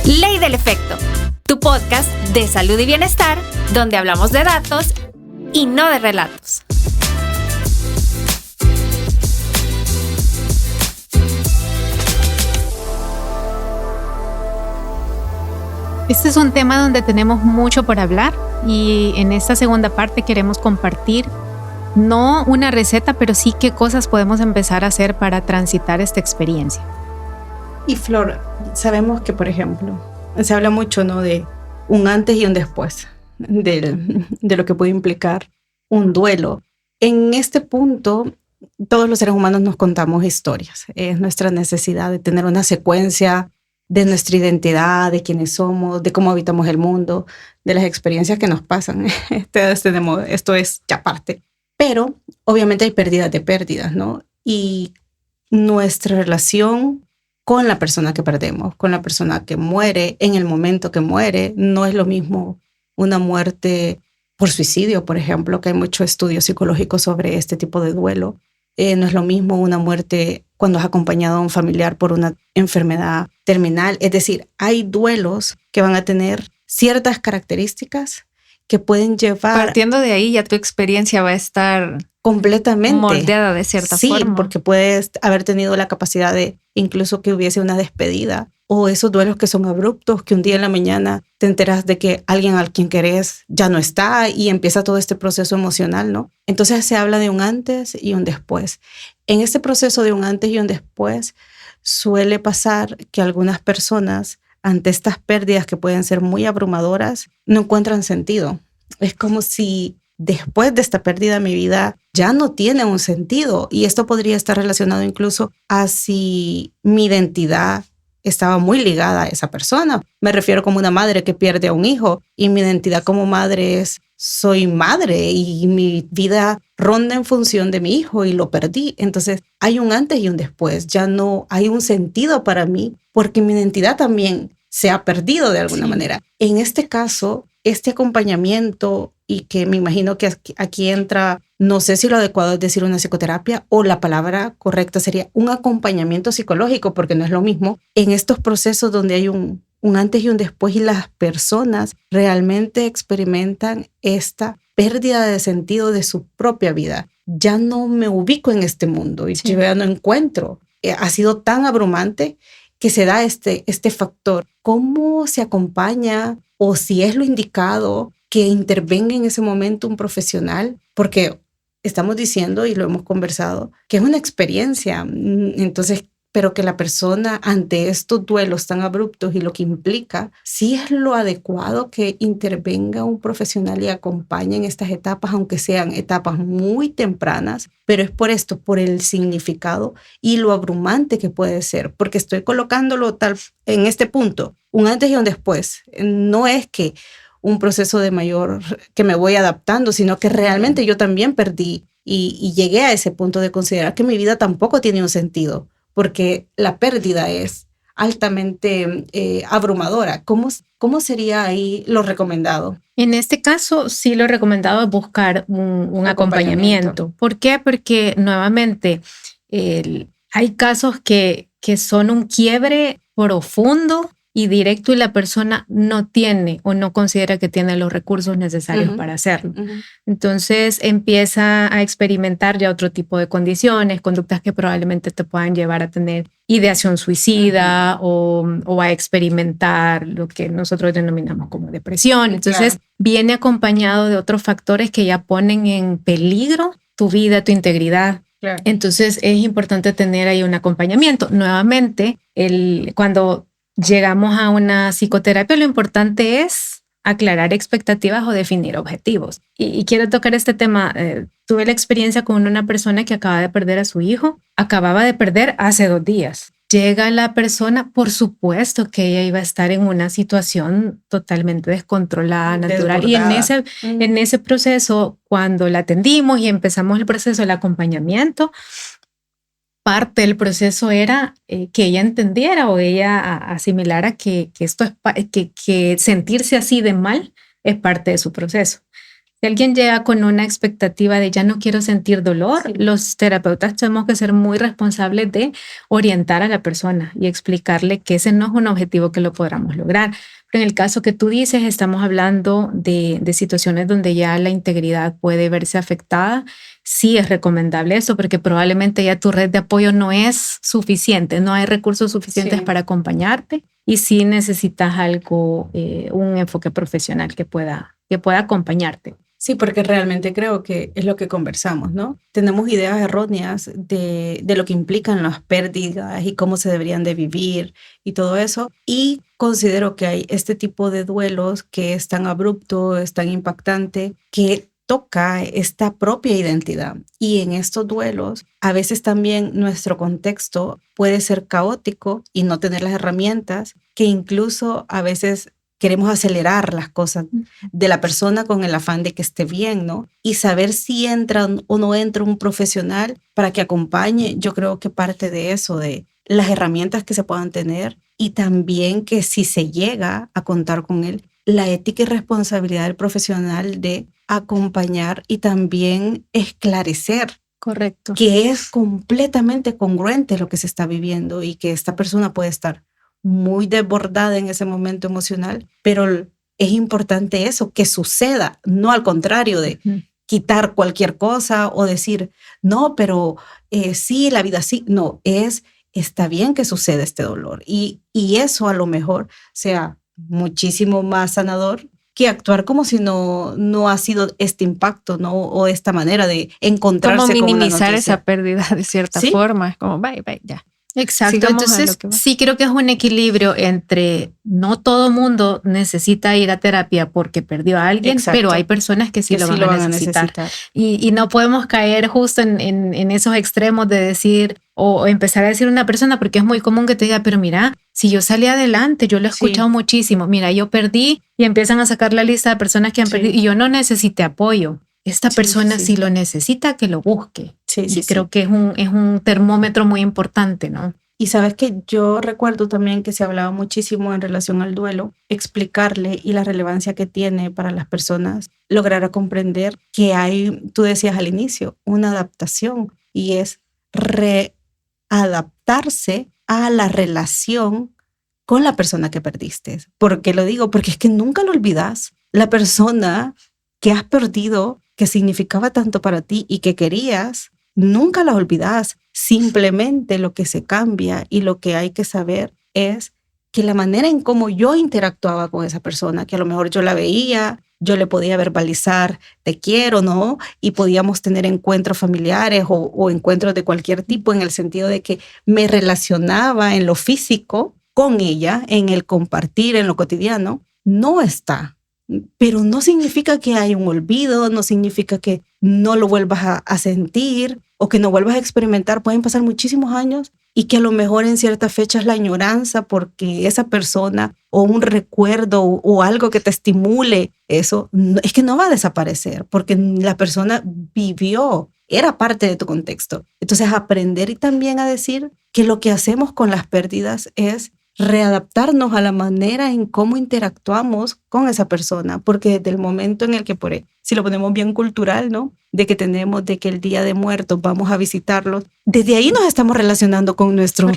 Ley del Efecto, tu podcast de salud y bienestar, donde hablamos de datos y no de relatos. Este es un tema donde tenemos mucho por hablar y en esta segunda parte queremos compartir no una receta, pero sí qué cosas podemos empezar a hacer para transitar esta experiencia. Y Flor, sabemos que, por ejemplo, se habla mucho, ¿no?, de un antes y un después, de lo que puede implicar un duelo. En este punto, todos los seres humanos nos contamos historias. Es nuestra necesidad de tener una secuencia de nuestra identidad, de quiénes somos, de cómo habitamos el mundo, de las experiencias que nos pasan. Esto es ya parte. Pero obviamente hay pérdidas, ¿no? Y nuestra relación con la persona que perdemos, con la persona que muere, en el momento que muere, no es lo mismo una muerte por suicidio, por ejemplo, que hay mucho estudio psicológico sobre este tipo de duelo. No es lo mismo una muerte cuando has acompañado a un familiar por una enfermedad terminal. Es decir, hay duelos que van a tener ciertas características que pueden llevar... Partiendo de ahí, ya tu experiencia va a estar completamente moldeada de cierta forma. Sí, porque puedes haber tenido la capacidad de incluso que hubiese una despedida, o esos duelos que son abruptos, que un día en la mañana te enteras de que alguien al quien querés ya no está y empieza todo este proceso emocional, ¿no? Entonces se habla de un antes y un después. En este proceso de un antes y un después suele pasar que algunas personas, ante estas pérdidas que pueden ser muy abrumadoras, no encuentran sentido. Es como si después de esta pérdida mi vida ya no tiene un sentido, y esto podría estar relacionado incluso a si mi identidad estaba muy ligada a esa persona. Me refiero como una madre que pierde a un hijo y mi identidad como madre es soy madre y mi vida ronda en función de mi hijo y lo perdí. Entonces hay un antes y un después. Ya no hay un sentido para mí porque mi identidad también se ha perdido de alguna manera. En este caso, este acompañamiento, y que me imagino que aquí entra, no sé si lo adecuado es decir una psicoterapia o la palabra correcta sería un acompañamiento psicológico, porque no es lo mismo en estos procesos donde hay un antes y un después y las personas realmente experimentan esta pérdida de sentido de su propia vida. Ya no me ubico en este mundo y yo ya no encuentro. Ha sido tan abrumante que se da este factor. ¿Cómo se acompaña, o si es lo indicado que intervenga en ese momento un profesional? Porque estamos diciendo, y lo hemos conversado, que es una experiencia. Entonces, pero que la persona ante estos duelos tan abruptos y lo que implica, sí es lo adecuado que intervenga un profesional y acompañe en estas etapas, aunque sean etapas muy tempranas, pero es por esto, por el significado y lo abrumante que puede ser, porque estoy colocándolo tal en este punto, un antes y un después. No es que un proceso de mayor, que me voy adaptando, sino que realmente yo también perdí y llegué a ese punto de considerar que mi vida tampoco tiene un sentido, porque la pérdida es altamente abrumadora. ¿Cómo sería ahí lo recomendado? En este caso, sí, lo recomendado es buscar un acompañamiento. ¿Por qué? Porque nuevamente hay casos que son un quiebre profundo y directo, y la persona no tiene o no considera que tiene los recursos necesarios para hacerlo. Entonces empieza a experimentar ya otro tipo de condiciones, conductas que probablemente te puedan llevar a tener ideación suicida o a experimentar lo que nosotros denominamos como depresión. Entonces viene acompañado de otros factores que ya ponen en peligro tu vida, tu integridad. Entonces es importante tener ahí un acompañamiento. Nuevamente, cuando llegamos a una psicoterapia, lo importante es aclarar expectativas o definir objetivos. Y quiero tocar este tema. Tuve la experiencia con una persona que acaba de perder a su hijo. Acababa de perder hace 2 días. Llega la persona, por supuesto que ella iba a estar en una situación totalmente descontrolada, natural. Desbordada. Y en ese proceso, cuando la atendimos y empezamos el proceso del acompañamiento, parte del proceso era que ella entendiera o ella asimilara que esto es que sentirse así de mal es parte de su proceso. Si alguien llega con una expectativa de ya no quiero sentir dolor, sí, los terapeutas tenemos que ser muy responsables de orientar a la persona y explicarle que ese no es un objetivo que lo podamos lograr. Pero en el caso que tú dices, estamos hablando de situaciones donde ya la integridad puede verse afectada. Sí es recomendable eso porque probablemente ya tu red de apoyo no es suficiente, no hay recursos suficientes, sí, para acompañarte y sí necesitas algo, un enfoque profesional que pueda acompañarte. Sí, porque realmente creo que es lo que conversamos, ¿no? Tenemos ideas erróneas de lo que implican las pérdidas y cómo se deberían de vivir y todo eso. Y considero que hay este tipo de duelos que es tan abrupto, es tan impactante, que toca esta propia identidad. Y en estos duelos, a veces también nuestro contexto puede ser caótico y no tener las herramientas, que incluso a veces queremos acelerar las cosas de la persona con el afán de que esté bien, ¿no? Y saber si entra o no entra un profesional para que acompañe, yo creo que parte de eso, de las herramientas que se puedan tener y también que si se llega a contar con él, la ética y responsabilidad del profesional de acompañar y también esclarecer. Correcto. Que es completamente congruente lo que se está viviendo y que esta persona puede estar muy desbordada en ese momento emocional, pero es importante eso, que suceda, no al contrario de quitar cualquier cosa o decir, no, pero sí, la vida sí. No, está bien que suceda este dolor y eso a lo mejor sea muchísimo más sanador que actuar como si no ha sido este impacto, ¿no? O esta manera de encontrarse como con una minimizar noticia. esa pérdida de cierta forma, es como bye, ya. Exacto, sigamos. Entonces sí creo que es un equilibrio entre no todo mundo necesita ir a terapia porque perdió a alguien, exacto, pero hay personas que sí lo van a necesitar. Y no podemos caer justo en esos extremos de decir o empezar a decir a una persona, porque es muy común que te diga, pero mira, si yo salí adelante, yo lo he escuchado muchísimo, mira, yo perdí y empiezan a sacar la lista de personas que han perdido y yo no necesité apoyo. Esta persona si lo necesita, que lo busque. Y creo que es un termómetro muy importante, ¿no? Y sabes que yo recuerdo también que se hablaba muchísimo en relación al duelo, explicarle y la relevancia que tiene para las personas, lograr a comprender que hay, tú decías al inicio, una adaptación y es readaptarse a la relación con la persona que perdiste. ¿Por qué lo digo? Porque es que nunca lo olvidas. La persona que has perdido, que significaba tanto para ti y que querías, nunca la olvidas. Simplemente lo que se cambia y lo que hay que saber es que la manera en cómo yo interactuaba con esa persona, que a lo mejor yo la veía, yo le podía verbalizar te quiero, ¿no? Y podíamos tener encuentros familiares o encuentros de cualquier tipo en el sentido de que me relacionaba en lo físico con ella, en el compartir, en lo cotidiano, no está. Pero no significa que hay un olvido, no significa que no lo vuelvas a sentir o que no vuelvas a experimentar. Pueden pasar muchísimos años y que a lo mejor en ciertas fechas la añoranza porque esa persona o un recuerdo o algo que te estimule, eso es que no va a desaparecer porque la persona vivió, era parte de tu contexto. Entonces aprender y también a decir que lo que hacemos con las pérdidas es readaptarnos a la manera en cómo interactuamos con esa persona, porque desde el momento en el que, si lo ponemos bien cultural, ¿no? De que el Día de Muertos vamos a visitarlos, desde ahí nos estamos relacionando con nuestros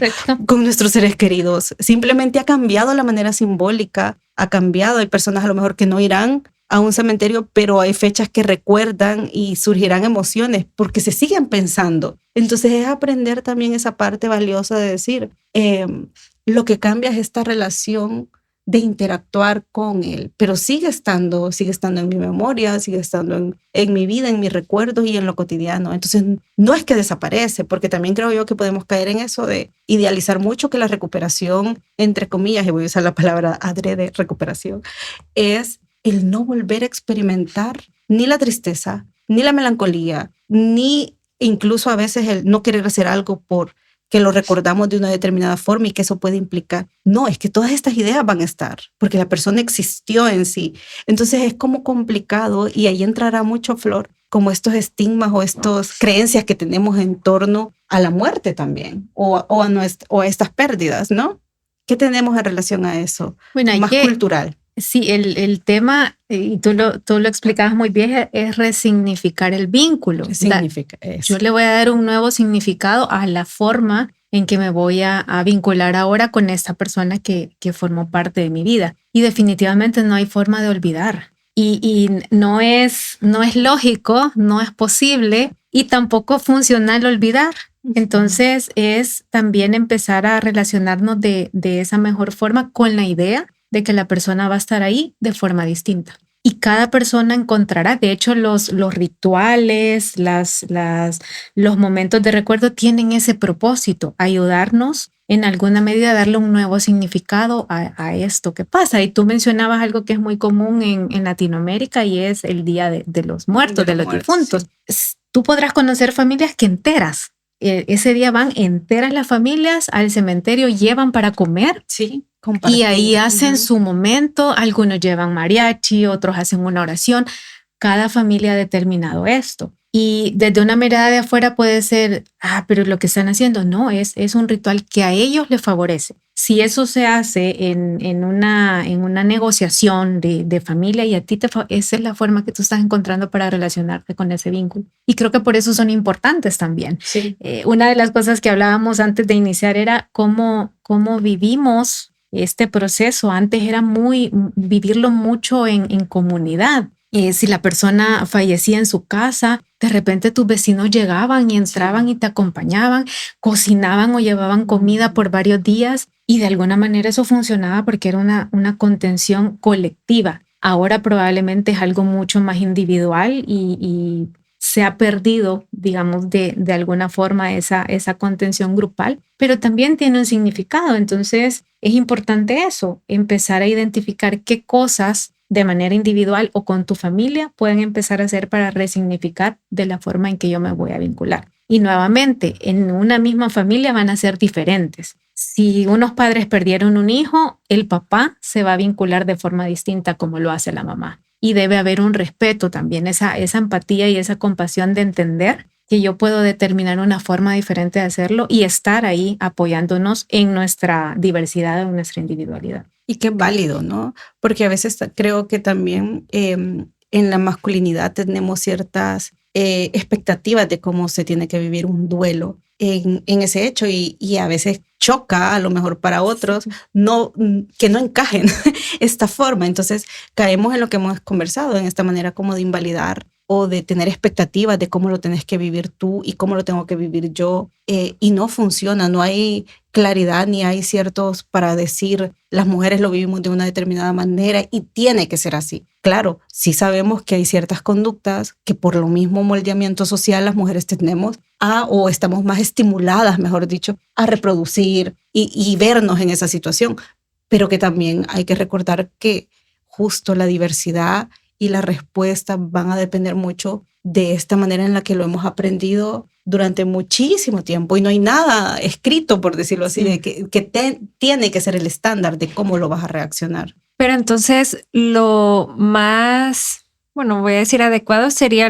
seres queridos. Simplemente ha cambiado la manera simbólica, ha cambiado. Hay personas a lo mejor que no irán a un cementerio, pero hay fechas que recuerdan y surgirán emociones porque se siguen pensando. Entonces es aprender también esa parte valiosa de decir, lo que cambia es esta relación de interactuar con él, pero sigue estando en mi memoria, sigue estando en mi vida, en mis recuerdos y en lo cotidiano. Entonces no es que desaparece, porque también creo yo que podemos caer en eso de idealizar mucho que la recuperación, entre comillas, y voy a usar la palabra adrede, recuperación, es el no volver a experimentar ni la tristeza, ni la melancolía, ni incluso a veces el no querer hacer algo por que lo recordamos de una determinada forma y que eso puede implicar. No, es que todas estas ideas van a estar, porque la persona existió en sí. Entonces es como complicado y ahí entrará mucho, Flor, como estos estigmas o estas creencias que tenemos en torno a la muerte también o a estas pérdidas, ¿no? ¿Qué tenemos en relación a eso? Bueno, más cultural. Sí, el tema, y tú lo explicabas muy bien, es resignificar el vínculo. Significa eso. Yo le voy a dar un nuevo significado a la forma en que me voy a vincular ahora con esta persona que formó parte de mi vida. Y definitivamente no hay forma de olvidar. Y no es lógico, no es posible y tampoco funcional olvidar. Entonces es también empezar a relacionarnos de esa mejor forma con la idea de que la persona va a estar ahí de forma distinta. Y cada persona encontrará, de hecho, los rituales, los momentos de recuerdo tienen ese propósito, ayudarnos en alguna medida a darle un nuevo significado a esto que pasa. Y tú mencionabas algo que es muy común en Latinoamérica y es el Día de los Muertos, de los difuntos. Sí. Tú podrás conocer familias que enteras. Ese día van enteras las familias al cementerio, llevan para comer. Sí. Y ahí hacen su momento, algunos llevan mariachi, otros hacen una oración, cada familia ha determinado esto. Y desde una mirada de afuera puede ser, pero lo que están haciendo no, es un ritual que a ellos les favorece. Si eso se hace en una negociación de familia y a ti esa es la forma que tú estás encontrando para relacionarte con ese vínculo. Y creo que por eso son importantes también. Sí. Una de las cosas que hablábamos antes de iniciar era cómo vivimos este proceso. Antes era vivirlo mucho en comunidad. Si la persona fallecía en su casa, de repente tus vecinos llegaban y entraban y te acompañaban, cocinaban o llevaban comida por varios días y de alguna manera eso funcionaba porque era una contención colectiva. Ahora probablemente es algo mucho más individual y se ha perdido, digamos, de alguna forma esa contención grupal, pero también tiene un significado. Entonces es importante eso, empezar a identificar qué cosas de manera individual o con tu familia pueden empezar a hacer para resignificar de la forma en que yo me voy a vincular. Y nuevamente, en una misma familia van a ser diferentes. Si unos padres perdieron un hijo, el papá se va a vincular de forma distinta como lo hace la mamá. Y debe haber un respeto también, esa empatía y esa compasión de entender que yo puedo determinar una forma diferente de hacerlo y estar ahí apoyándonos en nuestra diversidad, en nuestra individualidad. Y qué válido, ¿no? Porque a veces creo que también en la masculinidad tenemos ciertas expectativas de cómo se tiene que vivir un duelo en ese hecho y a veces choca a lo mejor para otros que no encajen esta forma. Entonces caemos en lo que hemos conversado, en esta manera como de invalidar o de tener expectativas de cómo lo tenés que vivir tú y cómo lo tengo que vivir yo. Y no funciona, no hay claridad ni hay ciertos para decir las mujeres lo vivimos de una determinada manera y tiene que ser así. Claro, sí sabemos que hay ciertas conductas que por lo mismo moldeamiento social las mujeres tenemos o estamos más estimuladas, mejor dicho, a reproducir y vernos en esa situación, pero que también hay que recordar que justo la diversidad y la respuesta van a depender mucho de esta manera en la que lo hemos aprendido durante muchísimo tiempo y no hay nada escrito, por decirlo así, de que tiene que ser el estándar de cómo lo vas a reaccionar. Pero entonces lo más, voy a decir adecuado sería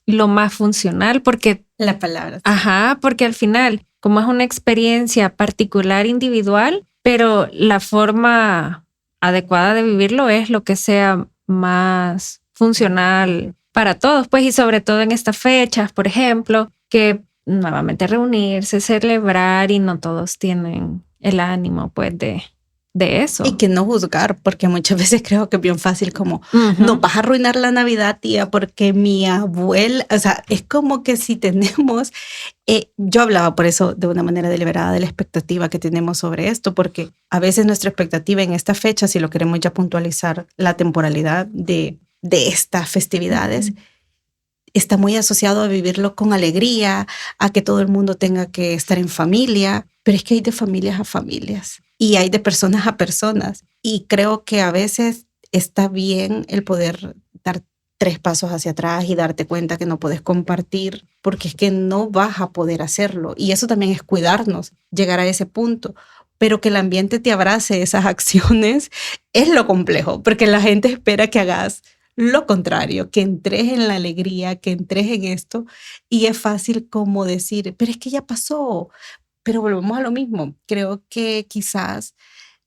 lo más funcional porque... La palabra. Ajá, porque al final, como es una experiencia particular, individual, pero la forma adecuada de vivirlo es lo que sea más funcional para todos, pues, y sobre todo en estas fechas, por ejemplo, que nuevamente reunirse, celebrar y no todos tienen el ánimo, pues, de eso. Y que no juzgar, porque muchas veces creo que es bien fácil como, no vas a arruinar la Navidad, tía, porque mi abuela, o sea, es como que si tenemos, yo hablaba por eso de una manera deliberada de la expectativa que tenemos sobre esto, porque a veces nuestra expectativa en esta fecha, si lo queremos ya puntualizar, la temporalidad de estas festividades, está muy asociado a vivirlo con alegría, a que todo el mundo tenga que estar en familia, pero es que hay de familias a familias y hay de personas a personas. Y creo que a veces está bien el poder dar 3 pasos hacia atrás y darte cuenta que no puedes compartir, porque es que no vas a poder hacerlo. Y eso también es cuidarnos, llegar a ese punto. Pero que el ambiente te abrace esas acciones es lo complejo, porque la gente espera que hagas lo contrario, que entres en la alegría, que entres en esto, y es fácil como decir, pero es que ya pasó, pero volvemos a lo mismo. Creo que quizás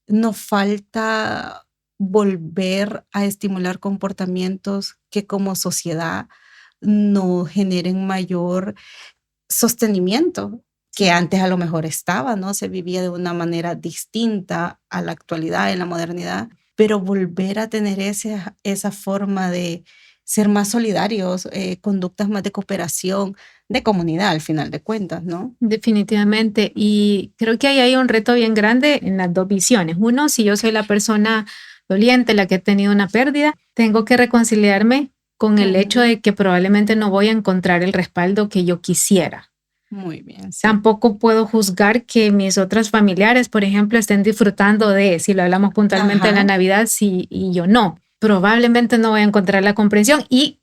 nos falta volver a estimular comportamientos que como sociedad nos generen mayor sostenimiento, que antes a lo mejor estaba, ¿no? Se vivía de una manera distinta a la actualidad, en la modernidad, pero volver a tener esa forma de ser más solidarios, conductas más de cooperación, de comunidad al final de cuentas, ¿no? Definitivamente. Y creo que ahí hay un reto bien grande en las dos visiones. Uno, si yo soy la persona doliente, la que ha tenido una pérdida, tengo que reconciliarme con el hecho de que probablemente no voy a encontrar el respaldo que yo quisiera. Muy bien. Sí. Tampoco puedo juzgar que mis otros familiares, por ejemplo, estén disfrutando de, si lo hablamos puntualmente en la Navidad, sí, y yo no. Probablemente no voy a encontrar la comprensión y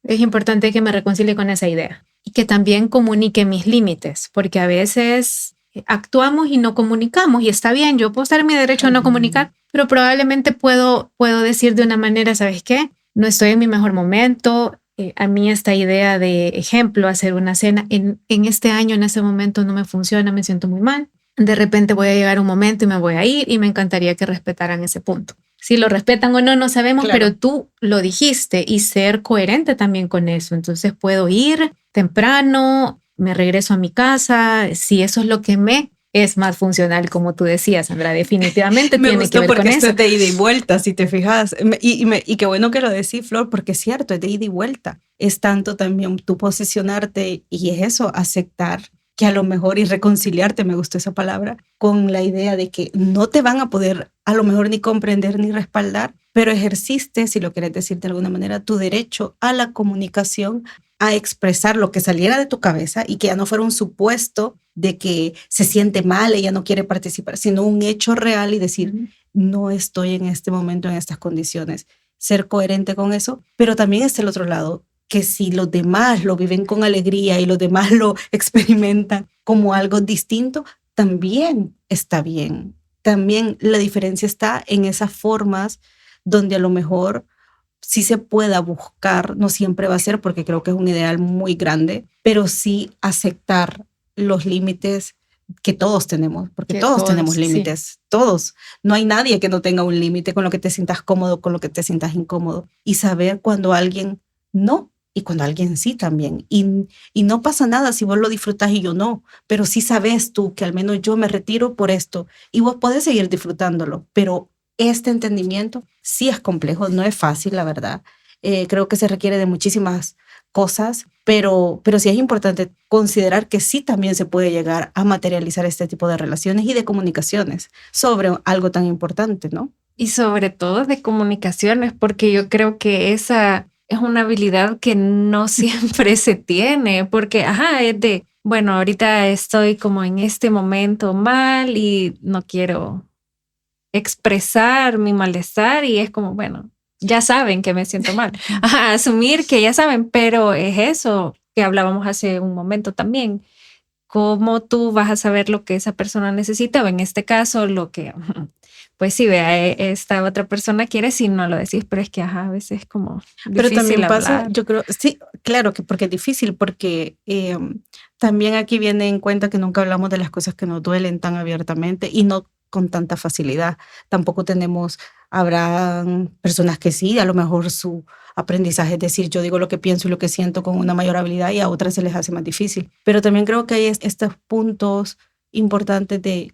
es importante que me reconcilie con esa idea y que también comunique mis límites, porque a veces actuamos y no comunicamos y está bien, yo puedo estar en mi derecho a no comunicar, pero probablemente puedo decir de una manera, ¿sabes qué? No estoy en mi mejor momento. A mí esta idea de ejemplo, hacer una cena en este año, en ese momento no me funciona, me siento muy mal. De repente voy a llegar un momento y me voy a ir y me encantaría que respetaran ese punto. Si lo respetan o no, no sabemos, claro, pero tú lo dijiste y ser coherente también con eso. Entonces puedo ir temprano, me regreso a mi casa, si eso es lo que me es más funcional, como tú decías, Sandra, definitivamente tiene que ver con eso. Me gustó porque esto es de ida y vuelta, si te fijas. Y qué bueno que lo decís, Flor, porque es cierto, es de ida y vuelta. Es tanto también tú posicionarte y es eso, aceptar que a lo mejor y reconciliarte, me gustó esa palabra, con la idea de que no te van a poder a lo mejor ni comprender ni respaldar, pero ejerciste, si lo quieres decir de alguna manera, tu derecho a la comunicación, a expresar lo que saliera de tu cabeza y que ya no fuera un supuesto de que se siente mal, ella no quiere participar, sino un hecho real y decir, no estoy en este momento en estas condiciones. Ser coherente con eso, pero también está el otro lado, que si los demás lo viven con alegría y los demás lo experimentan como algo distinto, también está bien. También la diferencia está en esas formas donde a lo mejor sí se pueda buscar, no siempre va a ser porque creo que es un ideal muy grande, pero sí aceptar los límites que todos tenemos, porque todos tenemos límites, sí. Todos. No hay nadie que no tenga un límite con lo que te sientas cómodo, con lo que te sientas incómodo. Y saber cuando alguien no y cuando alguien sí también. Y no pasa nada si vos lo disfrutas y yo no, pero sí sabes tú que al menos yo me retiro por esto y vos podés seguir disfrutándolo, pero este entendimiento sí es complejo, no es fácil, la verdad. Creo que se requiere de muchísimas cosas, pero sí es importante considerar que sí también se puede llegar a materializar este tipo de relaciones y de comunicaciones sobre algo tan importante, ¿no? Y sobre todo de comunicaciones, porque yo creo que esa es una habilidad que no siempre se tiene, porque, es de, bueno, ahorita estoy como en este momento mal y no quiero expresar mi malestar y es como, bueno, ya saben que me siento mal. Asumir que ya saben, pero es eso que hablábamos hace un momento también. ¿Cómo tú vas a saber lo que esa persona necesita? O en este caso, lo que, pues sí, vea, esta otra persona quiere si no lo decís, pero es que a veces es como difícil pero también hablar. pasa, yo creo, sí, claro que porque es difícil, porque también aquí viene en cuenta que nunca hablamos de las cosas que nos duelen tan abiertamente y no con tanta facilidad. Tampoco habrá personas que sí, a lo mejor su aprendizaje es decir, yo digo lo que pienso y lo que siento con una mayor habilidad y a otras se les hace más difícil. Pero también creo que hay estos puntos importantes de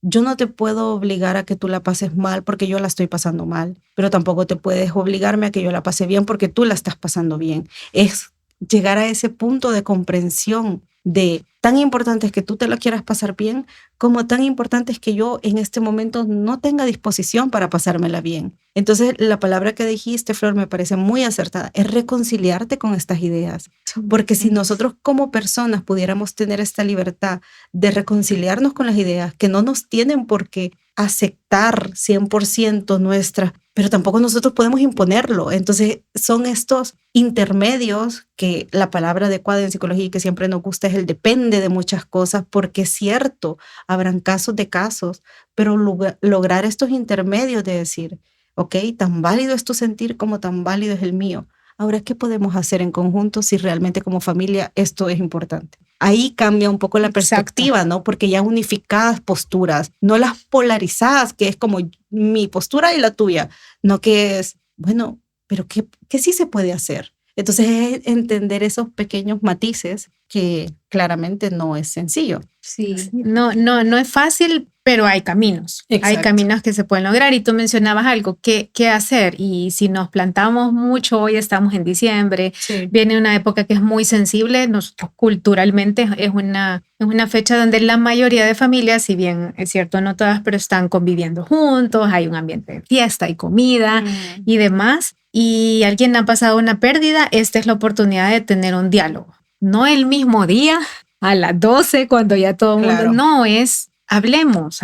yo no te puedo obligar a que tú la pases mal porque yo la estoy pasando mal, pero tampoco te puedes obligarme a que yo la pase bien porque tú la estás pasando bien. Es llegar a ese punto de comprensión de tan importante es que tú te lo quieras pasar bien como tan importante es que yo en este momento no tenga disposición para pasármela bien. Entonces la palabra que dijiste, Flor, me parece muy acertada, es reconciliarte con estas ideas, porque si nosotros como personas pudiéramos tener esta libertad de reconciliarnos con las ideas que no nos tienen por qué aceptar 100% nuestras, pero tampoco nosotros podemos imponerlo. Entonces son estos intermedios que la palabra adecuada en psicología y que siempre nos gusta es el depende de muchas cosas, porque es cierto, habrán casos de casos, pero lograr estos intermedios de decir, ok, tan válido es tu sentir como tan válido es el mío. Ahora, ¿qué podemos hacer en conjunto si realmente como familia esto es importante? Ahí cambia un poco la perspectiva, Exacto. ¿no? Porque ya unificadas posturas, no las polarizadas, que es como mi postura y la tuya, no que es, bueno, pero ¿qué sí se puede hacer? Entonces es entender esos pequeños matices que claramente no es sencillo. Sí. No es fácil, pero hay caminos. Hay Exacto. caminos que se pueden lograr. Y tú mencionabas algo, ¿qué hacer? Y si nos plantamos mucho, hoy estamos en diciembre, Sí. viene una época que es muy sensible. Nosotros culturalmente es una fecha donde la mayoría de familias, si bien es cierto, no todas, pero están conviviendo juntos, hay un ambiente de fiesta y comida y demás. Y alguien ha pasado una pérdida, esta es la oportunidad de tener un diálogo. No el mismo día, a las 12, cuando ya todo el Claro. mundo, no, es hablemos,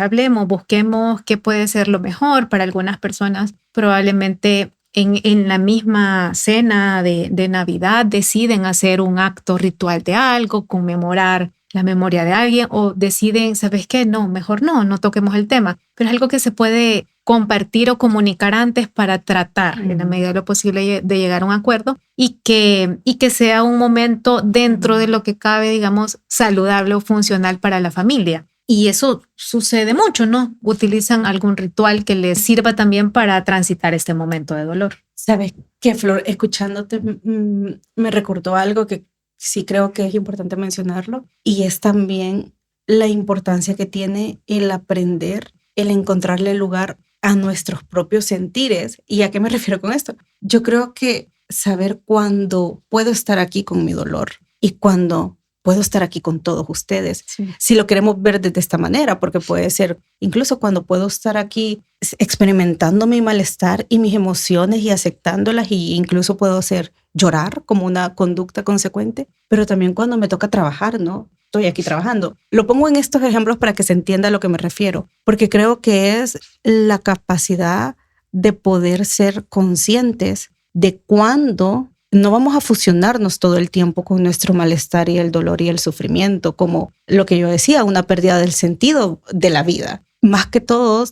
busquemos qué puede ser lo mejor para algunas personas. Probablemente en la misma cena de Navidad deciden hacer un acto ritual de algo, conmemorar la memoria de alguien, o deciden, ¿sabes qué? No, mejor no toquemos el tema, pero es algo que se puede compartir o comunicar antes para tratar en la medida de lo posible de llegar a un acuerdo y que sea un momento dentro de lo que cabe, digamos, saludable o funcional para la familia. Y eso sucede mucho, ¿no? Utilizan algún ritual que les sirva también para transitar este momento de dolor. ¿Sabes qué, Flor? Escuchándote me recordó algo que sí creo que es importante mencionarlo, y es también la importancia que tiene el aprender, el encontrarle lugar a nuestros propios sentires. ¿Y a qué me refiero con esto? Yo creo que saber cuándo puedo estar aquí con mi dolor y cuándo puedo estar aquí con todos ustedes. Sí. Si lo queremos ver de esta manera, porque puede ser incluso cuando puedo estar aquí experimentando mi malestar y mis emociones y aceptándolas, y incluso puedo hacer llorar como una conducta consecuente, pero también cuando me toca trabajar, ¿no? Estoy aquí trabajando. Lo pongo en estos ejemplos para que se entienda a lo que me refiero, porque creo que es la capacidad de poder ser conscientes de cuándo no vamos a fusionarnos todo el tiempo con nuestro malestar y el dolor y el sufrimiento, como lo que yo decía, una pérdida del sentido de la vida. Más que todo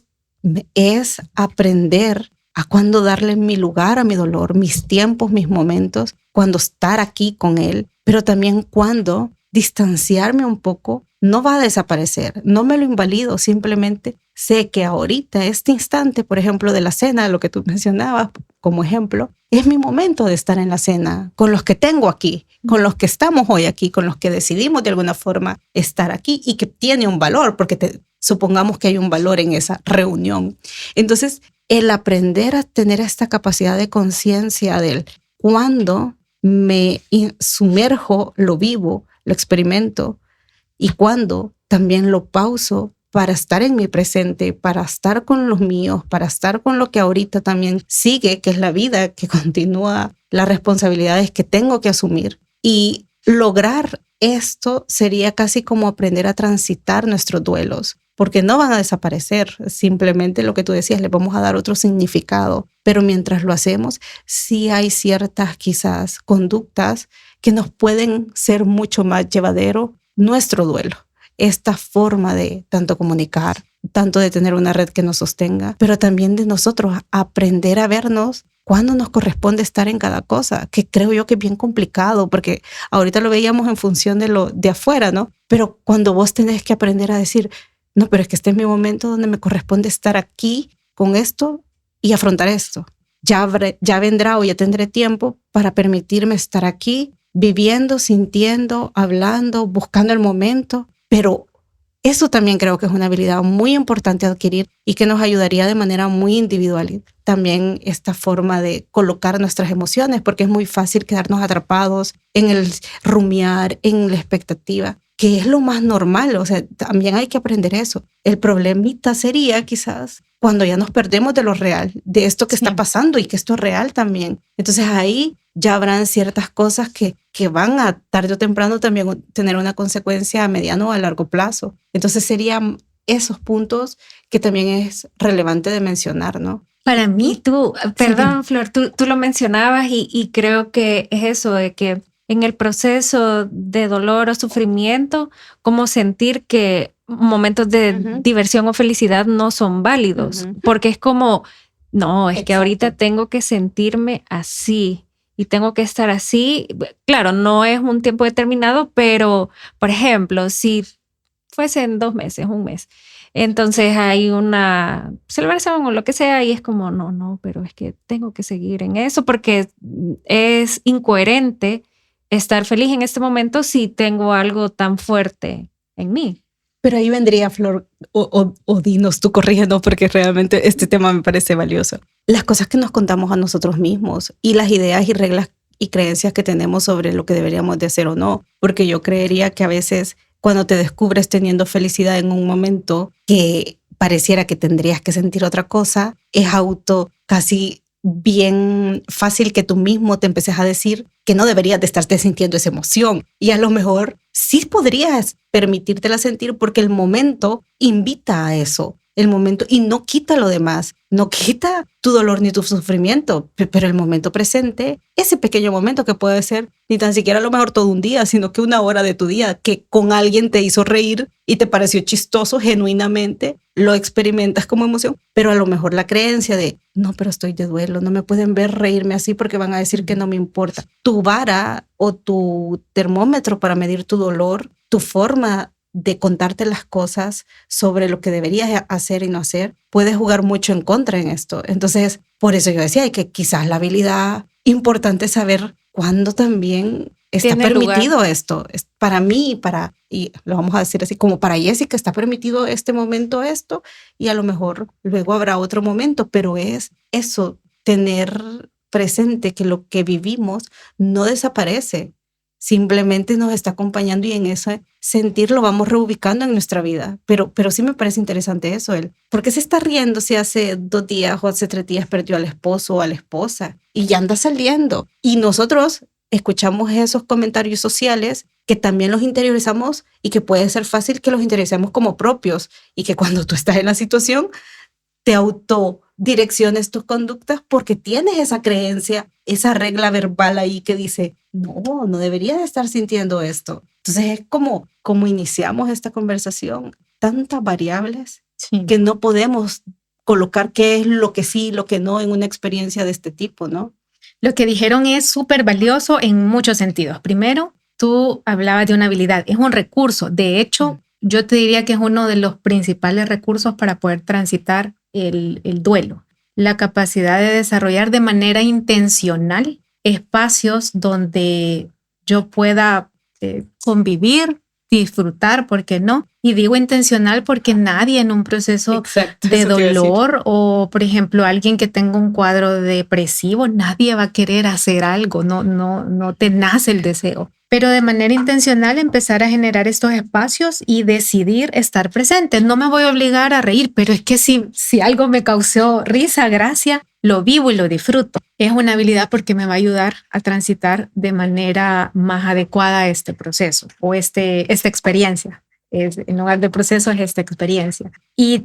es aprender a cuándo darle mi lugar a mi dolor, mis tiempos, mis momentos, cuándo estar aquí con él, pero también cuándo distanciarme un poco. No va a desaparecer, no me lo invalido, simplemente sé que ahorita, este instante, por ejemplo, de la cena, lo que tú mencionabas como ejemplo, es mi momento de estar en la cena con los que tengo aquí, con los que estamos hoy aquí, con los que decidimos de alguna forma estar aquí y que tiene un valor, porque supongamos que hay un valor en esa reunión. Entonces, el aprender a tener esta capacidad de conciencia del cuando me sumerjo, lo vivo, lo experimento, y cuando también lo pauso para estar en mi presente, para estar con los míos, para estar con lo que ahorita también sigue, que es la vida, que continúa, las responsabilidades que tengo que asumir. Y lograr esto sería casi como aprender a transitar nuestros duelos, porque no van a desaparecer, simplemente lo que tú decías, le vamos a dar otro significado, pero mientras lo hacemos, sí hay ciertas quizás conductas que nos pueden ser mucho más llevadero nuestro duelo. Esta forma de tanto comunicar, tanto de tener una red que nos sostenga, pero también de nosotros aprender a vernos cuándo nos corresponde estar en cada cosa, que creo yo que es bien complicado, porque ahorita lo veíamos en función de lo de afuera, ¿no? Pero cuando vos tenés que aprender a decir, no, pero es que este es mi momento donde me corresponde estar aquí con esto y afrontar esto. Ya vendrá o ya tendré tiempo para permitirme estar aquí, viviendo, sintiendo, hablando, buscando el momento. Pero eso también creo que es una habilidad muy importante adquirir y que nos ayudaría de manera muy individual. También esta forma de colocar nuestras emociones, porque es muy fácil quedarnos atrapados en el rumiar, en la expectativa, que es lo más normal. O sea, también hay que aprender eso. El problemita sería quizás cuando ya nos perdemos de lo real, de esto que está pasando y que esto es real también. Entonces ahí ya habrán ciertas cosas que van a tarde o temprano también tener una consecuencia a mediano o a largo plazo. Entonces serían esos puntos que también es relevante de mencionar, ¿no? Para mí, perdón, Flor, tú lo mencionabas y creo que es eso de que en el proceso de dolor o sufrimiento, como sentir que momentos de diversión o felicidad no son válidos, porque es como, no, es que ahorita tengo que sentirme así. y tengo que estar así. Claro, no es un tiempo determinado, pero, por ejemplo, si fuese en 2 meses, 1 mes, entonces hay una celebración o lo que sea y es como, no, pero es que tengo que seguir en eso porque es incoherente estar feliz en este momento si tengo algo tan fuerte en mí. Pero ahí vendría, Flor, o dinos, tú corrígenos, porque realmente este tema me parece valioso. Las cosas que nos contamos a nosotros mismos y las ideas y reglas y creencias que tenemos sobre lo que deberíamos de hacer o no. Porque yo creería que a veces cuando te descubres teniendo felicidad en un momento que pareciera que tendrías que sentir otra cosa, es casi bien fácil que tú mismo te empeces a decir que no deberías de estarte sintiendo esa emoción. Y a lo mejor sí podrías permitírtela sentir porque el momento invita a eso. El momento, y no quita lo demás, no quita tu dolor ni tu sufrimiento, pero el momento presente, ese pequeño momento que puede ser ni tan siquiera a lo mejor todo un día, sino que 1 hora de tu día, que con alguien te hizo reír y te pareció chistoso genuinamente, lo experimentas como emoción, pero a lo mejor la creencia de, no, pero estoy de duelo, no me pueden ver reírme así porque van a decir que no me importa. Tu vara o tu termómetro para medir tu dolor, tu forma de contarte las cosas sobre lo que deberías hacer y no hacer, puede jugar mucho en contra en esto. Entonces, por eso yo decía que quizás la habilidad importante es saber cuándo también está permitido lugar. Esto. Para mí, y lo vamos a decir así, como para Jessica está permitido este momento esto, y a lo mejor luego habrá otro momento, pero es eso, tener presente que lo que vivimos no desaparece. Simplemente nos está acompañando y en ese sentir lo vamos reubicando en nuestra vida. Pero sí me parece interesante eso, ¿por qué se está riendo si hace 2 días o hace 3 días perdió al esposo o a la esposa y ya anda saliendo? Y nosotros escuchamos esos comentarios sociales que también los interiorizamos y que puede ser fácil que los interioricemos como propios y que cuando tú estás en la situación te autodirecciones tus conductas porque tienes esa creencia, esa regla verbal ahí que dice, no deberías estar sintiendo esto. Entonces es como iniciamos esta conversación, tantas variables que no podemos colocar qué es lo que sí, lo que no en una experiencia de este tipo, ¿no? Lo que dijeron es súper valioso en muchos sentidos. Primero, tú hablabas de una habilidad, es un recurso. De hecho, yo te diría que es uno de los principales recursos para poder transitar el duelo. La capacidad de desarrollar de manera intencional espacios donde yo pueda convivir, disfrutar, ¿por qué no? Y digo intencional porque nadie en un proceso de dolor o, por ejemplo, alguien que tenga un cuadro depresivo, nadie va a querer hacer algo, no te nace el deseo. Pero de manera intencional empezar a generar estos espacios y decidir estar presente. No me voy a obligar a reír, pero es que si algo me causó risa, gracia, lo vivo y lo disfruto. Es una habilidad porque me va a ayudar a transitar de manera más adecuada este proceso o esta experiencia. En lugar de proceso es esta experiencia. Y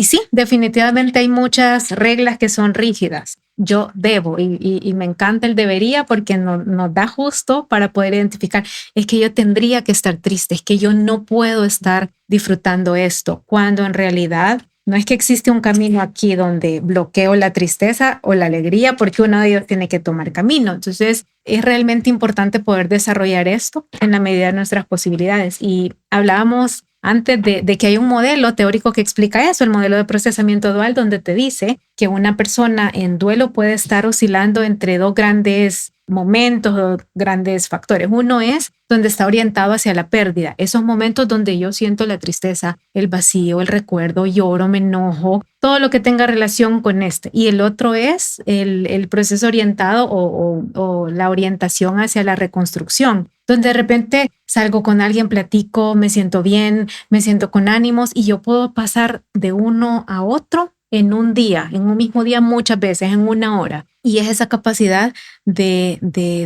sí, definitivamente hay muchas reglas que son rígidas. Yo debo y me encanta el debería porque nos da justo para poder identificar, es que yo tendría que estar triste, es que yo no puedo estar disfrutando esto, cuando en realidad no es que existe un camino aquí donde bloqueo la tristeza o la alegría porque uno de ellos tiene que tomar camino. Entonces es realmente importante poder desarrollar esto en la medida de nuestras posibilidades. Y hablábamos antes de que hay un modelo teórico que explica eso, el modelo de procesamiento dual, donde te dice que una persona en duelo puede estar oscilando entre 2 grandes momentos o grandes factores. Uno es donde está orientado hacia la pérdida, esos momentos donde yo siento la tristeza, el vacío, el recuerdo, lloro, me enojo, todo lo que tenga relación con este. Y el otro es el proceso orientado o la orientación hacia la reconstrucción, donde de repente salgo con alguien, platico, me siento bien, me siento con ánimos y yo puedo pasar de uno a otro en un día, en un mismo día muchas veces, en 1 hora. Y es esa capacidad de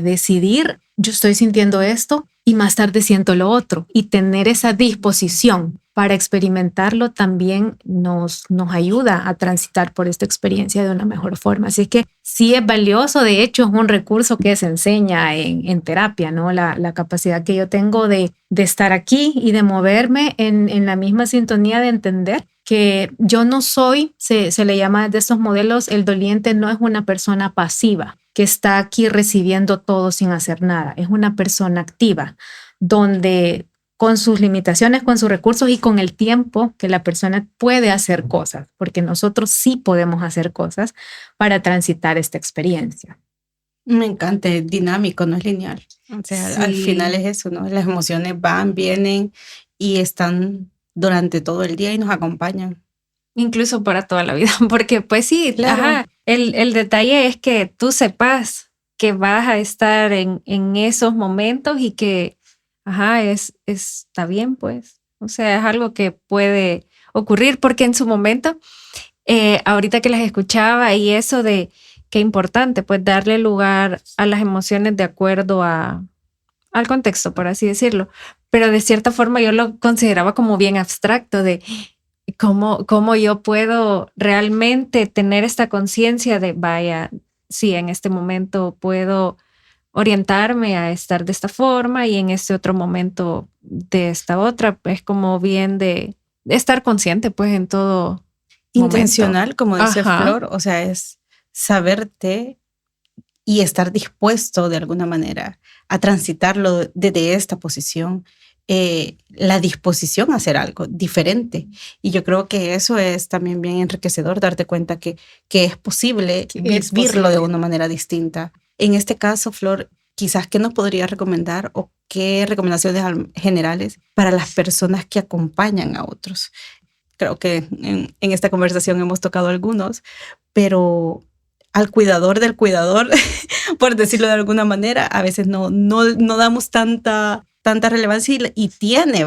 decidir, yo estoy sintiendo esto y más tarde siento lo otro. Y tener esa disposición para experimentarlo también nos ayuda a transitar por esta experiencia de una mejor forma. Así que sí es valioso, de hecho es un recurso que se enseña en terapia, ¿no? La capacidad que yo tengo de estar aquí y de moverme en la misma sintonía de entender que yo no soy, se le llama de estos modelos, el doliente no es una persona pasiva. que está aquí recibiendo todo sin hacer nada. Es una persona activa, donde con sus limitaciones, con sus recursos y con el tiempo que la persona puede hacer cosas, porque nosotros sí podemos hacer cosas para transitar esta experiencia. Me encanta, es dinámico, no es lineal. O sea, al final es eso, ¿no? Las emociones van, vienen y están durante todo el día y nos acompañan. Incluso para toda la vida, porque pues sí, Claro. ajá, el detalle es que tú sepas que vas a estar en esos momentos y que, ajá, está bien, pues. O sea, es algo que puede ocurrir porque en su momento, ahorita que las escuchaba y eso de qué importante, pues darle lugar a las emociones de acuerdo al contexto, por así decirlo. Pero de cierta forma yo lo consideraba como bien abstracto de cómo yo puedo realmente tener esta conciencia de, vaya, sí, en este momento puedo orientarme a estar de esta forma y en este otro momento de esta otra. Es como bien de estar consciente, pues, en todo Intencional, momento. como dice Ajá. Flor, o sea, es saberte y estar dispuesto de alguna manera a transitarlo desde esta posición, la disposición a hacer algo diferente. Y yo creo que eso es también bien enriquecedor, darte cuenta que es posible vivirlo de una manera distinta. En este caso, Flor, quizás, ¿qué nos podrías recomendar o qué recomendaciones generales para las personas que acompañan a otros? Creo que en esta conversación hemos tocado algunos, pero al cuidador del cuidador, por decirlo de alguna manera, a veces no damos tanta relevancia y tiene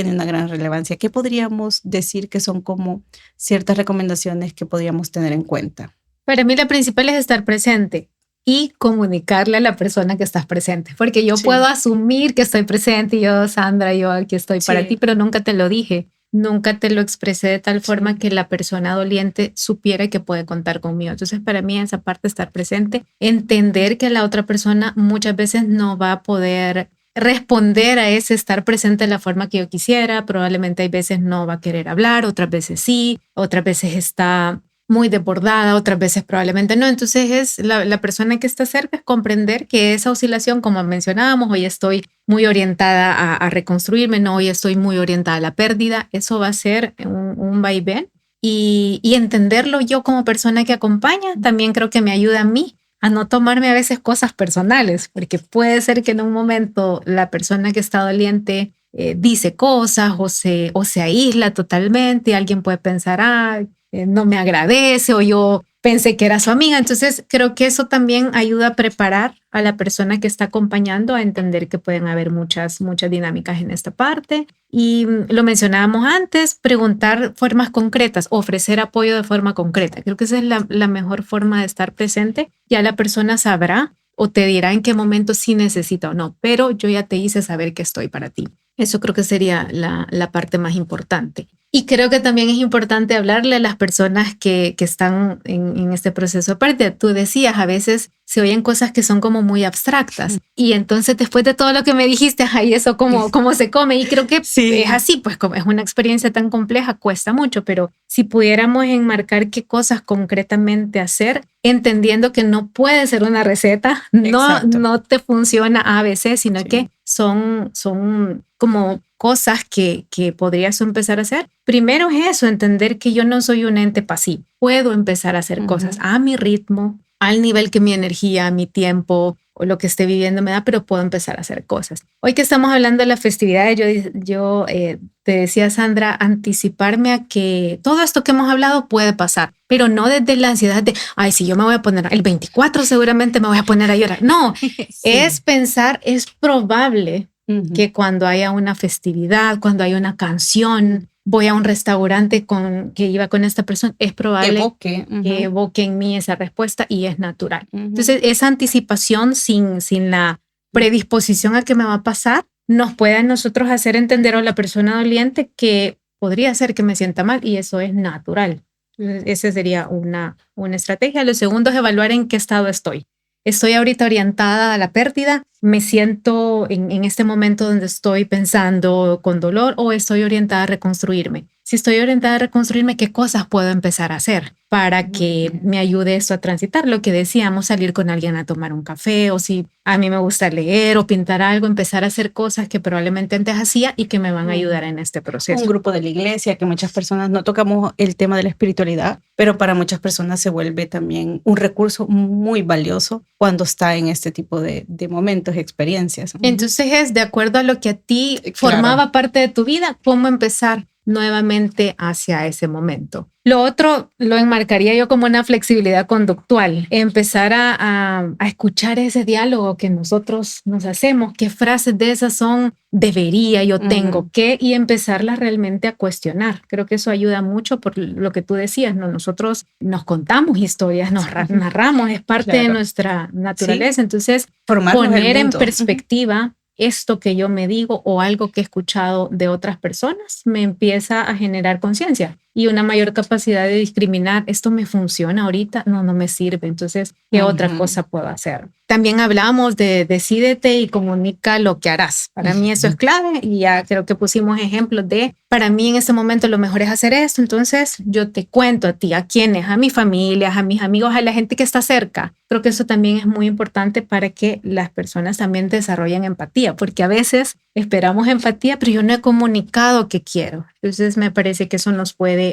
una gran relevancia. ¿Qué podríamos decir que son como ciertas recomendaciones que podríamos tener en cuenta? Para mí la principal es estar presente y comunicarle a la persona que estás presente, porque yo puedo asumir que estoy presente y yo, Sandra, yo aquí estoy para ti, pero nunca te lo dije. Nunca te lo expresé de tal forma que la persona doliente supiera que puede contar conmigo. Entonces, para mí esa parte, estar presente, entender que la otra persona muchas veces no va a poder responder a ese estar presente de la forma que yo quisiera. Probablemente hay veces no va a querer hablar, otras veces sí, otras veces está muy desbordada, otras veces probablemente no. Entonces es la persona que está cerca, es comprender que esa oscilación, como mencionábamos, hoy estoy muy orientada a reconstruirme, no, hoy estoy muy orientada a la pérdida. Eso va a ser un vaivén y entenderlo yo como persona que acompaña también creo que me ayuda a mí a no tomarme a veces cosas personales, porque puede ser que en un momento la persona que está doliente dice cosas o se aísla totalmente y alguien puede pensar, no me agradece o yo pensé que era su amiga. Entonces creo que eso también ayuda a preparar a la persona que está acompañando a entender que pueden haber muchas dinámicas en esta parte. Y lo mencionábamos antes, preguntar formas concretas, ofrecer apoyo de forma concreta. Creo que esa es la mejor forma de estar presente. Ya la persona sabrá o te dirá en qué momento sí necesita o no, pero yo ya te hice saber que estoy para ti. Eso creo que sería la parte más importante. Y creo que también es importante hablarle a las personas que están en este proceso de pérdida. Tú decías, a veces se oyen cosas que son como muy abstractas. Y entonces después de todo lo que me dijiste, ay, eso cómo se come. Y creo que es así, pues como es una experiencia tan compleja, cuesta mucho. Pero si pudiéramos enmarcar qué cosas concretamente hacer, entendiendo que no puede ser una receta, no te funciona ABC, sino que son como cosas que podrías empezar a hacer. Primero es eso, entender que yo no soy un ente pasivo. Puedo empezar a hacer cosas a mi ritmo, al nivel que mi energía, mi tiempo o lo que esté viviendo me da, pero puedo empezar a hacer cosas. Hoy que estamos hablando de las festividades, yo te decía, Sandra, anticiparme a que todo esto que hemos hablado puede pasar, pero no desde la ansiedad de, ay, si yo me voy a poner el 24, seguramente me voy a poner a llorar. No, es pensar, es probable que cuando haya una festividad, cuando haya una canción, voy a un restaurante que iba con esta persona, es probable que evoque en mí esa respuesta y es natural. Entonces, esa anticipación sin la predisposición a que me va a pasar, nos puede a nosotros hacer entender a la persona doliente que podría ser que me sienta mal y eso es natural. Esa sería una estrategia. Lo segundo es evaluar en qué estado estoy. Estoy ahorita orientada a la pérdida, me siento en este momento donde estoy pensando con dolor o estoy orientada a reconstruirme. si estoy orientada a reconstruirme, ¿qué cosas puedo empezar a hacer para que me ayude esto a transitar? Lo que decíamos, salir con alguien a tomar un café, o si a mí me gusta leer o pintar algo, empezar a hacer cosas que probablemente antes hacía y que me van a ayudar en este proceso. Un grupo de la iglesia, que muchas personas no tocamos el tema de la espiritualidad, pero para muchas personas se vuelve también un recurso muy valioso cuando está en este tipo de momentos, experiencias. Entonces es de acuerdo a lo que a ti formaba parte de tu vida, cómo empezar nuevamente hacia ese momento. Lo otro lo enmarcaría yo como una flexibilidad conductual, empezar a escuchar ese diálogo que nosotros nos hacemos, qué frases de esas son debería, yo tengo que, y empezarlas realmente a cuestionar. Creo que eso ayuda mucho por lo que tú decías, ¿no? Nosotros nos contamos historias, nos narramos, es parte de nuestra naturaleza. Entonces, poner en perspectiva esto que yo me digo o algo que he escuchado de otras personas me empieza a generar conciencia y una mayor capacidad de discriminar. Esto me funciona ahorita, no me sirve. Entonces, ¿qué otra cosa puedo hacer? También hablamos de decídete y comunica lo que harás. Para mí eso es clave y ya creo que pusimos ejemplos de, para mí en este momento lo mejor es hacer esto. Entonces yo te cuento a ti, a quienes, a mi familia, a mis amigos, a la gente que está cerca. Creo que eso también es muy importante para que las personas también desarrollen empatía, porque a veces esperamos empatía, pero yo no he comunicado que quiero. Entonces me parece que eso nos puede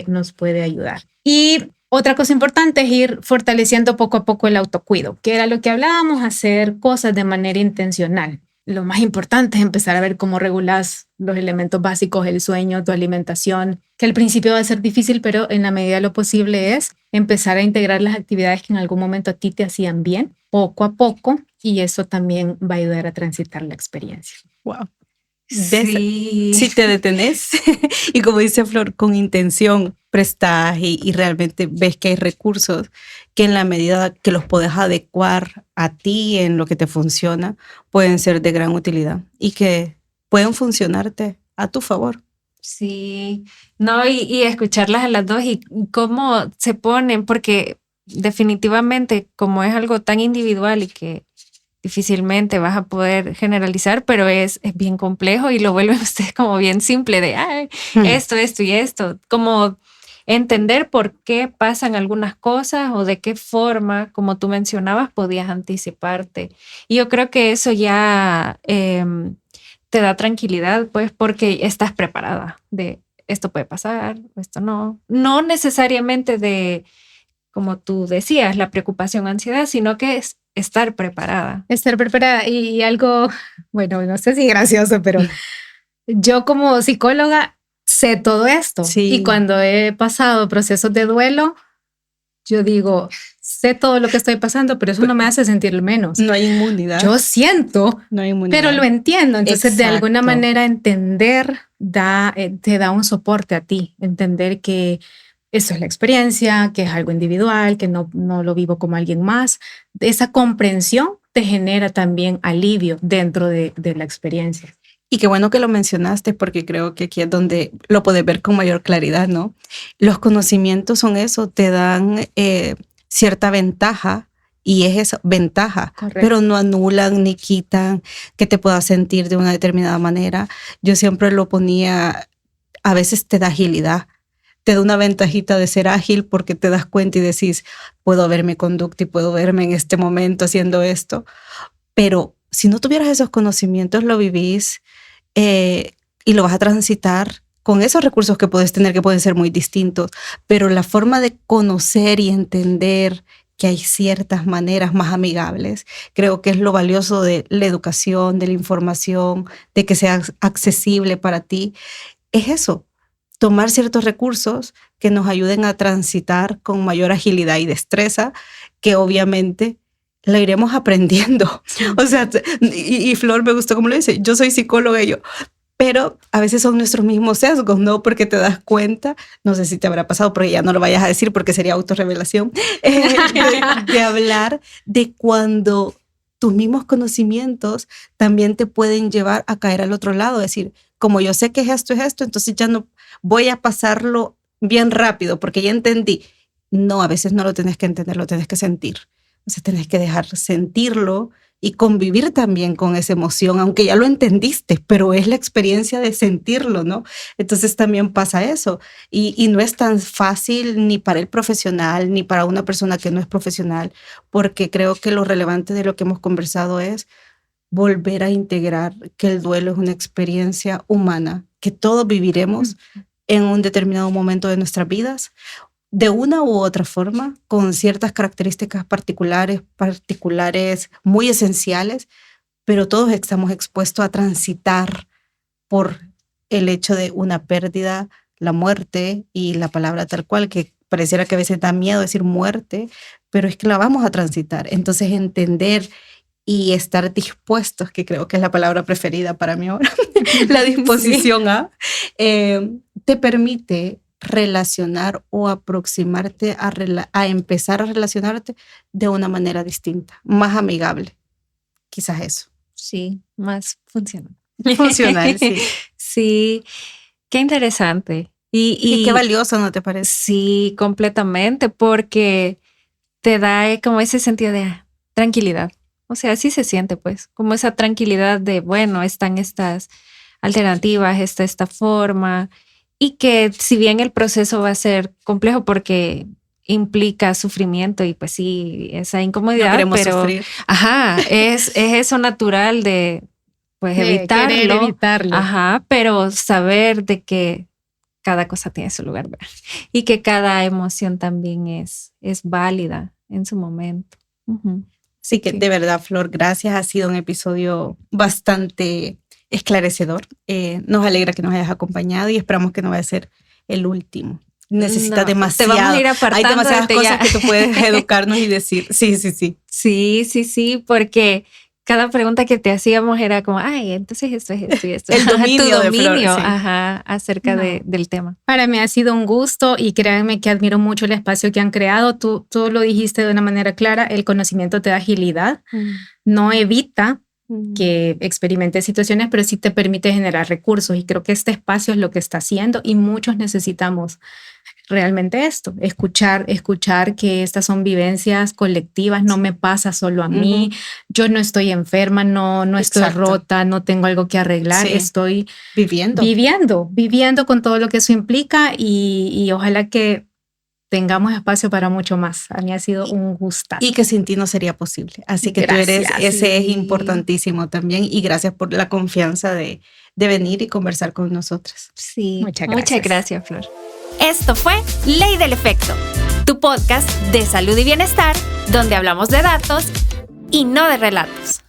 ayudar. Y otra cosa importante es ir fortaleciendo poco a poco el autocuido, que era lo que hablábamos, hacer cosas de manera intencional. Lo más importante es empezar a ver cómo regulas los elementos básicos, el sueño, tu alimentación, que al principio va a ser difícil, pero en la medida de lo posible es empezar a integrar las actividades que en algún momento a ti te hacían bien, poco a poco, y eso también va a ayudar a transitar la experiencia. Wow. Sí. Si te detenés y como dice Flor, con intención prestas y realmente ves que hay recursos que en la medida que los puedes adecuar a ti en lo que te funciona, pueden ser de gran utilidad y que pueden funcionarte a tu favor. Sí, no, y escucharlas a las dos y cómo se ponen, porque definitivamente como es algo tan individual y que difícilmente vas a poder generalizar, pero es bien complejo y lo vuelven ustedes como bien simple de esto y esto, como entender por qué pasan algunas cosas o de qué forma, como tú mencionabas, podías anticiparte. Y yo creo que eso ya te da tranquilidad, pues, porque estás preparada de esto puede pasar, esto no. No necesariamente de, como tú decías, la preocupación, ansiedad, sino que es estar preparada. Estar preparada y algo, bueno, no sé si gracioso, pero yo como psicóloga sé todo esto. Sí. Y cuando he pasado procesos de duelo, yo digo, sé todo lo que estoy pasando, pero eso no me hace sentir menos. No hay inmunidad. Yo siento, no hay inmunidad, pero lo entiendo. Entonces, de alguna manera, entender te da un soporte a ti. Entender que eso es la experiencia, que es algo individual, que no lo vivo como alguien más. Esa comprensión te genera también alivio dentro de la experiencia. Y qué bueno que lo mencionaste, porque creo que aquí es donde lo puedes ver con mayor claridad, ¿no? Los conocimientos son eso, te dan cierta ventaja, y es eso, ventaja. Correcto. Pero no anulan ni quitan que te puedas sentir de una determinada manera. Yo siempre lo ponía, a veces te da agilidad, te da una ventajita de ser ágil porque te das cuenta y decís, puedo ver mi conducta y puedo verme en este momento haciendo esto. Pero si no tuvieras esos conocimientos, lo vivís y lo vas a transitar con esos recursos que puedes tener, que pueden ser muy distintos. Pero la forma de conocer y entender que hay ciertas maneras más amigables, creo que es lo valioso de la educación, de la información, de que sea accesible para ti. Es eso. Tomar ciertos recursos que nos ayuden a transitar con mayor agilidad y destreza, que obviamente la iremos aprendiendo. O sea, y Flor me gustó como lo dice, yo soy psicóloga y yo, pero a veces son nuestros mismos sesgos, ¿no? Porque te das cuenta, no sé si te habrá pasado, porque ya no lo vayas a decir porque sería autorrevelación, de hablar de cuando tus mismos conocimientos también te pueden llevar a caer al otro lado, decir, como yo sé que es esto, entonces ya no voy a pasarlo bien rápido porque ya entendí. No, a veces no lo tienes que entender, lo tienes que sentir. Entonces tienes que dejar sentirlo y convivir también con esa emoción, aunque ya lo entendiste, pero es la experiencia de sentirlo, ¿no? Entonces también pasa eso. Y no es tan fácil ni para el profesional, ni para una persona que no es profesional, porque creo que lo relevante de lo que hemos conversado es volver a integrar que el duelo es una experiencia humana, que todos viviremos en un determinado momento de nuestras vidas, de una u otra forma, con ciertas características particulares muy esenciales, pero todos estamos expuestos a transitar por el hecho de una pérdida, la muerte y la palabra tal cual, que pareciera que a veces da miedo decir muerte, pero es que la vamos a transitar. Entonces entender y estar dispuestos, que creo que es la palabra preferida para mí ahora, la disposición te permite relacionar o aproximarte a empezar a relacionarte de una manera distinta, más amigable. Quizás eso. Sí, más funcional. Funcional, sí. Sí, qué interesante. Y qué valioso, ¿no te parece? Sí, completamente, porque te da como ese sentido de tranquilidad. O sea, así se siente, pues, como esa tranquilidad de, bueno, están estas alternativas, esta forma, y que si bien el proceso va a ser complejo porque implica sufrimiento y pues sí, esa incomodidad, no queremos pero sufrir. Ajá, es eso natural de pues querer evitarlo. Ajá, pero saber de que cada cosa tiene su lugar, ¿verdad? Y que cada emoción también es válida en su momento. Uh-huh. Así que de verdad, Flor, gracias. Ha sido un episodio bastante esclarecedor. Nos alegra que nos hayas acompañado y esperamos que no vaya a ser el último. Necesitas demasiado. Te vamos a ir apartando. Hay demasiadas cosas que tú puedes educarnos y decir. Sí. Sí, porque cada pregunta que te hacíamos era como, ay, entonces esto es esto y esto. El dominio de Flor, sí. Acerca del tema. Para mí ha sido un gusto y créanme que admiro mucho el espacio que han creado. Tú lo dijiste de una manera clara, el conocimiento te da agilidad, no evita que experimentes situaciones, pero sí te permite generar recursos y creo que este espacio es lo que está haciendo y muchos necesitamos realmente esto, escuchar que estas son vivencias colectivas, no me pasa solo a mí, yo no estoy enferma, no estoy rota, no tengo algo que arreglar, estoy viviendo con todo lo que eso implica y ojalá que tengamos espacio para mucho más. A mí ha sido un gustazo. Y que sin ti no sería posible. Así que gracias, ese es importantísimo también. Y gracias por la confianza de venir y conversar con nosotras. Sí, muchas gracias, Flor. Esto fue Ley del Efecto, tu podcast de salud y bienestar, donde hablamos de datos y no de relatos.